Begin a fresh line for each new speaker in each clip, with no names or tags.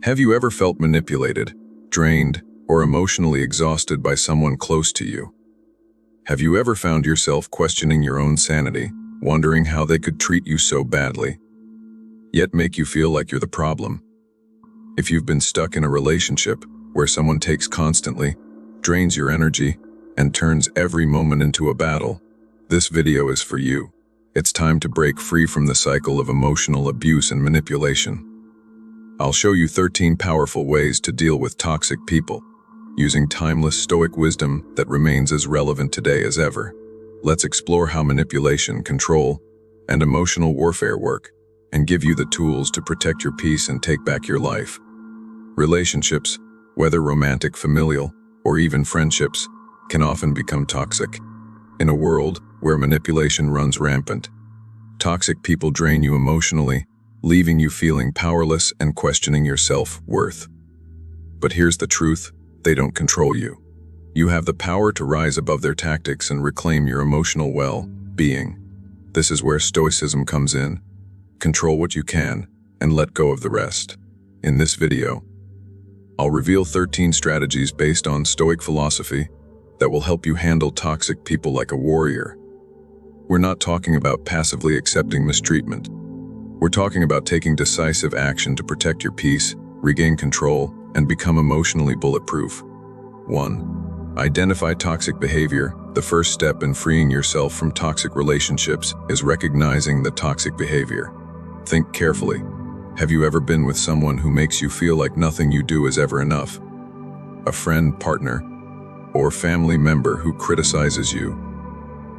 Have you ever felt manipulated, drained, or emotionally exhausted by someone close to you? Have you ever found yourself questioning your own sanity, wondering how they could treat you so badly, yet make you feel like you're the problem? If you've been stuck in a relationship where someone takes constantly, drains your energy, and turns every moment into a battle, this video is for you. It's time to break free from the cycle of emotional abuse and manipulation. I'll show you 13 powerful ways to deal with toxic people, using timeless Stoic wisdom that remains as relevant today as ever. Let's explore how manipulation, control, and emotional warfare work, and give you the tools to protect your peace and take back your life. Relationships, whether romantic, familial, or even friendships, can often become toxic. In a world where manipulation runs rampant, toxic people drain you emotionally, leaving you feeling powerless and questioning your self-worth. But here's the truth: they don't control you. You have the power to rise above their tactics and reclaim your emotional well-being. This is where Stoicism comes in. Control what you can and let go of the rest. In this video, I'll reveal 13 strategies based on Stoic philosophy that will help you handle toxic people like a warrior. We're not talking about passively accepting mistreatment. We're talking about taking decisive action to protect your peace, regain control, and become emotionally bulletproof. 1. Identify toxic behavior. The first step in freeing yourself from toxic relationships is recognizing the toxic behavior. Think carefully. Have you ever been with someone who makes you feel like nothing you do is ever enough? A friend, partner, or family member who criticizes you,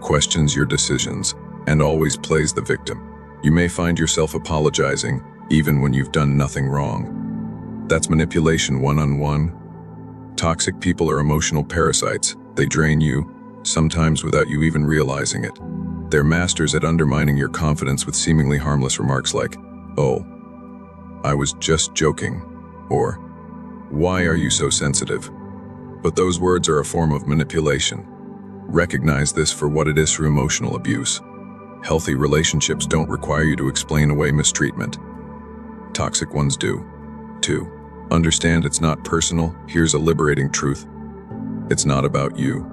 questions your decisions, and always plays the victim. You may find yourself apologizing, even when you've done nothing wrong. That's manipulation one-on-one. Toxic people are emotional parasites. They drain you, sometimes without you even realizing it. They're masters at undermining your confidence with seemingly harmless remarks like, "Oh, I was just joking," or "Why are you so sensitive?" But those words are a form of manipulation. Recognize this for what it is: through emotional abuse. Healthy relationships don't require you to explain away mistreatment. Toxic ones do. 2. Understand it's not personal. Here's a liberating truth: it's not about you.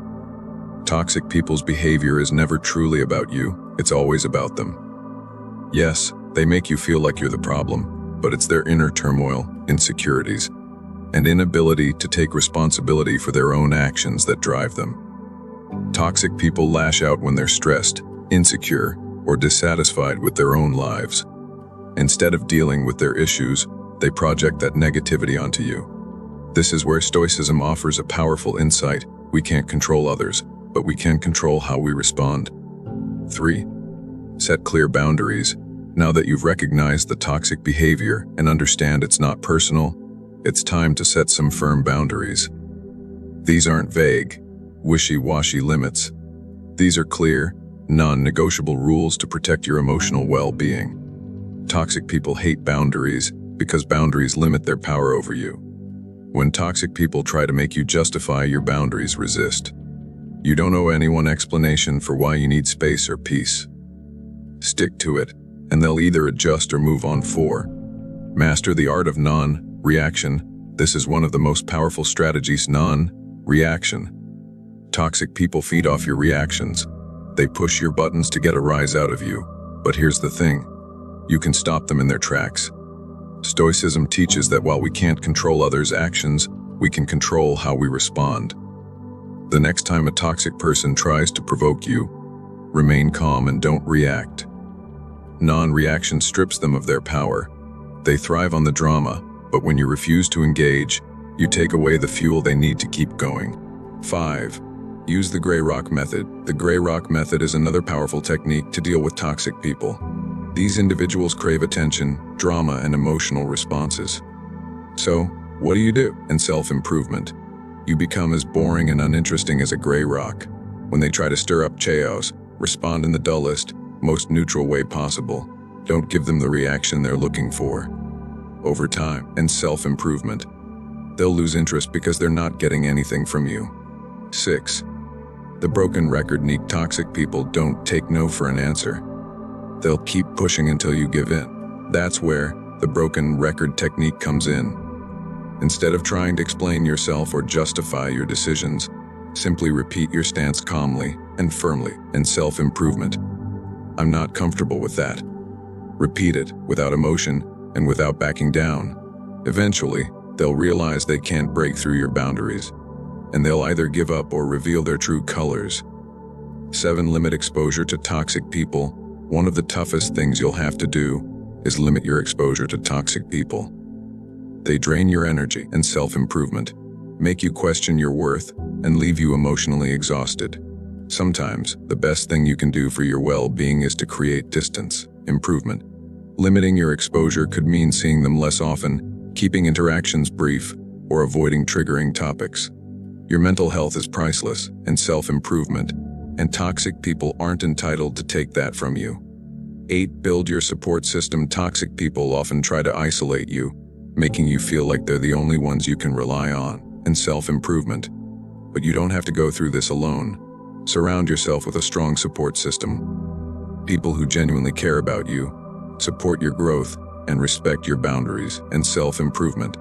Toxic people's behavior is never truly about you. It's always about them. Yes, they make you feel like you're the problem, but it's their inner turmoil, insecurities, and inability to take responsibility for their own actions that drive them. Toxic people lash out when they're stressed, insecure, or dissatisfied with their own lives. Instead of dealing with their issues, they project that negativity onto you. This is where Stoicism offers a powerful insight. We can't control others, but we can control how we respond. 3. Set clear boundaries. Now that you've recognized the toxic behavior and understand it's not personal, it's time to set some firm boundaries. These aren't vague, wishy-washy limits. These are clear, non-negotiable rules to protect your emotional well-being. Toxic people hate boundaries because boundaries limit their power over you. When toxic people try to make you justify your boundaries, resist. You don't owe anyone explanation for why you need space or peace. Stick to it, and they'll either adjust or move on. 4. Master the art of non-reaction. This is one of the most powerful strategies: non-reaction. Toxic people feed off your reactions. They push your buttons to get a rise out of you. But here's the thing: you can stop them in their tracks. Stoicism teaches that while we can't control others' actions, we can control how we respond. The next time a toxic person tries to provoke you, remain calm and don't react. Non-reaction strips them of their power. They thrive on the drama, but when you refuse to engage, you take away the fuel they need to keep going. 5. Use the gray rock method. The gray rock method is another powerful technique to deal with toxic people. These individuals crave attention, drama, and emotional responses. So, what do? In self-improvement, you become as boring and uninteresting as a gray rock. When they try to stir up chaos, respond in the dullest, most neutral way possible. Don't give them the reaction they're looking for. Over time, and self-improvement, they'll lose interest because they're not getting anything from you. 6. The broken record technique. Toxic people don't take no for an answer. They'll keep pushing until you give in. That's where the broken record technique comes in. Instead of trying to explain yourself or justify your decisions, simply repeat your stance calmly and firmly in self-improvement. I'm not comfortable with that. Repeat it without emotion and without backing down. Eventually, they'll realize they can't break through your boundaries, and they'll either give up or reveal their true colors. 7. Limit exposure to toxic people. One of the toughest things you'll have to do is limit your exposure to toxic people. They drain your energy and self-improvement, make you question your worth, and leave you emotionally exhausted. Sometimes, the best thing you can do for your well-being is to create distance, improvement. Limiting your exposure could mean seeing them less often, keeping interactions brief, or avoiding triggering topics. Your mental health is priceless, and self-improvement, and toxic people aren't entitled to take that from you. 8. Build your support system. Toxic people often try to isolate you, making you feel like they're the only ones you can rely on, and self-improvement. But you don't have to go through this alone. Surround yourself with a strong support system. People who genuinely care about you, support your growth, and respect your boundaries and self-improvement.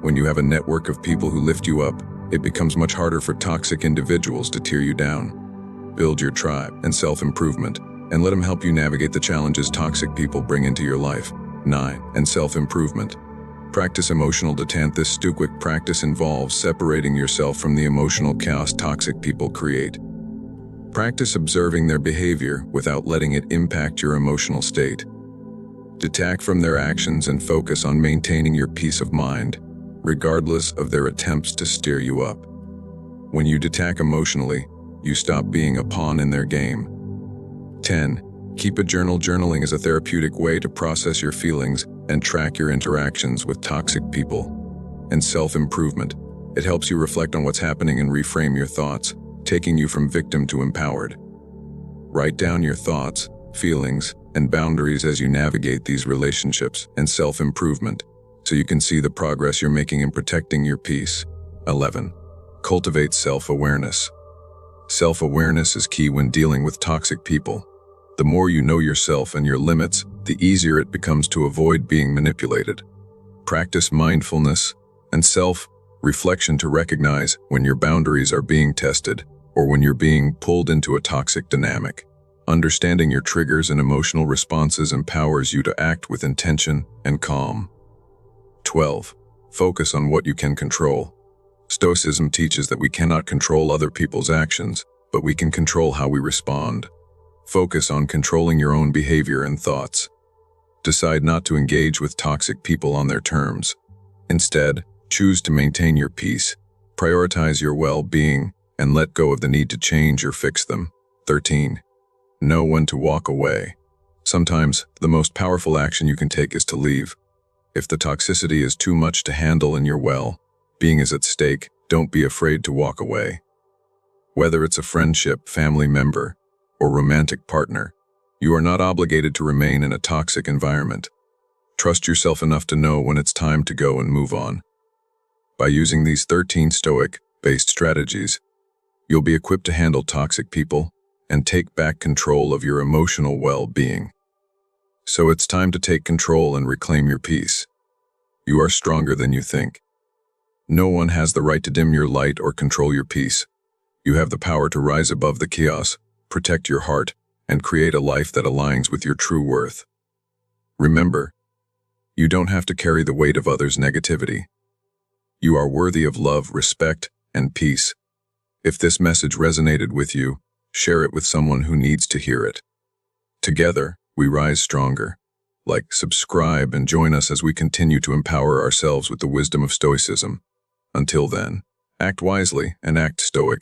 When you have a network of people who lift you up, it becomes much harder for toxic individuals to tear you down. Build your tribe and self-improvement, and let them help you navigate the challenges toxic people bring into your life. 9. And self-improvement. Practice emotional detente. This Stoic practice involves separating yourself from the emotional chaos toxic people create. Practice observing their behavior without letting it impact your emotional state. Detach from their actions and focus on maintaining your peace of mind, regardless of their attempts to steer you up. When you detach emotionally, you stop being a pawn in their game. 10. Keep a journal. Journaling is a therapeutic way to process your feelings and track your interactions with toxic people. And self-improvement. It helps you reflect on what's happening and reframe your thoughts, taking you from victim to empowered. Write down your thoughts, feelings, and boundaries as you navigate these relationships and self-improvement, so you can see the progress you're making in protecting your peace. 11. Cultivate self-awareness. Self-awareness is key when dealing with toxic people. The more you know yourself and your limits, the easier it becomes to avoid being manipulated. Practice mindfulness and self-reflection to recognize when your boundaries are being tested or when you're being pulled into a toxic dynamic. Understanding your triggers and emotional responses empowers you to act with intention and calm. 12. Focus on what you can control. Stoicism teaches that we cannot control other people's actions, but we can control how we respond. Focus on controlling your own behavior and thoughts. Decide not to engage with toxic people on their terms. Instead, choose to maintain your peace, prioritize your well-being, and let go of the need to change or fix them. 13. Know when to walk away. Sometimes, the most powerful action you can take is to leave. If the toxicity is too much to handle and your well-being is at stake, don't be afraid to walk away. Whether it's a friendship, family member, or romantic partner, you are not obligated to remain in a toxic environment. Trust yourself enough to know when it's time to go and move on. By using these 13 Stoic-based strategies, you'll be equipped to handle toxic people and take back control of your emotional well-being. So it's time to take control and reclaim your peace. You are stronger than you think. No one has the right to dim your light or control your peace. You have the power to rise above the chaos, protect your heart, and create a life that aligns with your true worth. Remember, you don't have to carry the weight of others' negativity. You are worthy of love, respect, and peace. If this message resonated with you, share it with someone who needs to hear it. Together, we rise stronger. Like, subscribe, and join us as we continue to empower ourselves with the wisdom of Stoicism. Until then, act wisely and act stoic.